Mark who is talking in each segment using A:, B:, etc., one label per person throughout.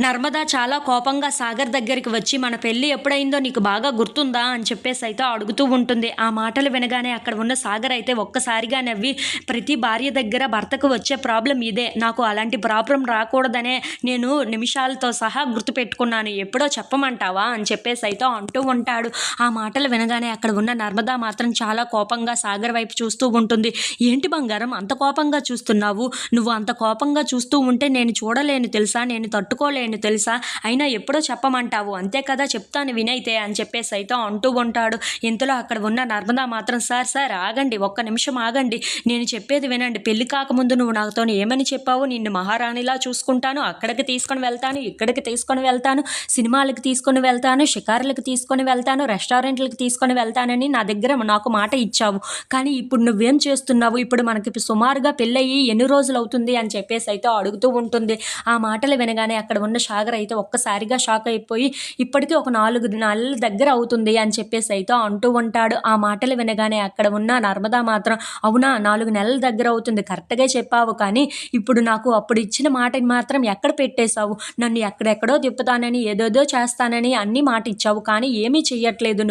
A: నర్మద చాలా కోపంగా సాగర్ దగ్గరికి వచ్చి మన పెళ్లి ఎప్పుడైందో నీకు బాగా గుర్తుందా అని చెప్పేసి అయితే అడుగుతూ ఉంటుంది. ఆ మాటలు వినగానే అక్కడ ఉన్న సాగర్ అయితే ఒక్కసారిగా నవ్వి, ప్రతి భార్య దగ్గర భర్తకు వచ్చే ప్రాబ్లం ఇదే, నాకు అలాంటి ప్రాబ్లం రాకూడదనే నేను నిమిషాలతో సహా గుర్తుపెట్టుకున్నాను, ఎప్పుడో చెప్పమంటావా అని చెప్పేసి అయితే అంటూ ఉంటాడు. ఆ మాటలు వినగానే అక్కడ ఉన్న నర్మద మాత్రం చాలా కోపంగా సాగర్ వైపు చూస్తూ ఉంటుంది. ఏంటి బంగారం అంత కోపంగా చూస్తున్నావు? నువ్వు అంత కోపంగా చూస్తూ ఉంటే నేను చూడలేను తెలుసా, నేను తట్టుకోలేను తెలుసా, అయినా ఎప్పుడో చెప్పమంటావు, అంతే కదా, చెప్తాను వినైతే అని చెప్పేసి అయితే అంటూ ఉంటాడు. ఇంతలో అక్కడ ఉన్న నర్మదా మాత్రం, సార్ సార్ ఆగండి, ఒక్క నిమిషం ఆగండి, నేను చెప్పేది వినండి, పెళ్లి కాకముందు నువ్వు నాతో ఏమని చెప్పావు, నిన్ను మహారాణిలా చూసుకుంటాను, అక్కడికి తీసుకొని వెళ్తాను, ఇక్కడికి తీసుకొని వెళ్తాను, సినిమాలకు తీసుకొని వెళ్తాను, షికారులకు తీసుకొని వెళ్తాను, రెస్టారెంట్లకు తీసుకొని వెళ్తానని నా దగ్గర నాకు మాట ఇచ్చావు. కానీ ఇప్పుడు నువ్వేం చేస్తున్నావు, ఇప్పుడు మనకి సుమారుగా పెళ్ళయి ఎన్ని రోజులు అవుతుంది అని చెప్పేసి అయితే అడుగుతూ ఉంటుంది. ఆ మాటలు వినగానే అక్కడ ఉన్న సాగర్ అయితే ఒక్కసారిగా షాక్ అయిపోయి, ఇప్పటికీ ఒక 4 నెలల దగ్గర అవుతుంది అని చెప్పేసి అయితే అంటూ ఉంటాడు. ఆ మాటలు వినగానే అక్కడ ఉన్న నర్మదా మాత్రం, అవునా 4 నెలల దగ్గర అవుతుంది, కరెక్ట్గా చెప్పావు, కానీ ఇప్పుడు నాకు అప్పుడు ఇచ్చిన మాటని మాత్రం ఎక్కడ పెట్టేశావు, నన్ను ఎక్కడెక్కడో తిప్పుతానని ఏదేదో చేస్తానని అన్ని మాట ఇచ్చావు, కానీ ఏమీ చెయ్యట్లేదు,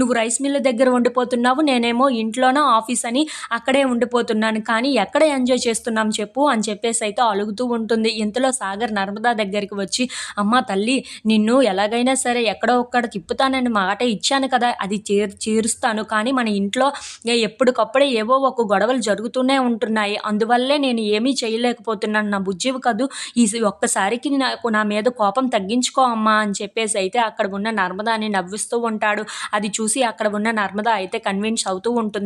A: నువ్వు రైస్ మిల్ దగ్గర ఉండిపోతున్నావు, నేనేమో ఇంట్లోనో ఆఫీస్ అని అక్కడే ఉండిపోతున్నాను, కానీ ఎక్కడ ఎంజాయ్ చేస్తున్నాం చెప్పు అని చెప్పేసి అయితే అలుగుతూ ఉంటుంది. ఇంతలో సాగర్ నర్మదా దగ్గరికి వచ్చి, అమ్మ తల్లి, నిన్ను ఎలాగైనా సరే ఎక్కడో ఒక్కడ తిప్పుతానని మాట ఇచ్చాను కదా, అది తీరుస్తాను, కానీ మన ఇంట్లో ఎప్పటికప్పుడే ఏవో ఒక గొడవలు జరుగుతూనే ఉంటున్నాయి, అందువల్లే నేను ఏమీ చేయలేకపోతున్నాను, నా బుజ్జివి కదూ, ఈ ఒక్కసారికి నాకు నా మీద కోపం తగ్గించుకో అమ్మా అని చెప్పేసి అయితే అక్కడ ఉన్న నర్మదాని నవ్విస్తూ ఉంటాడు. అది చూసి అక్కడ ఉన్న నర్మద అయితే కన్విన్స్ అవుతూ ఉంటుంది.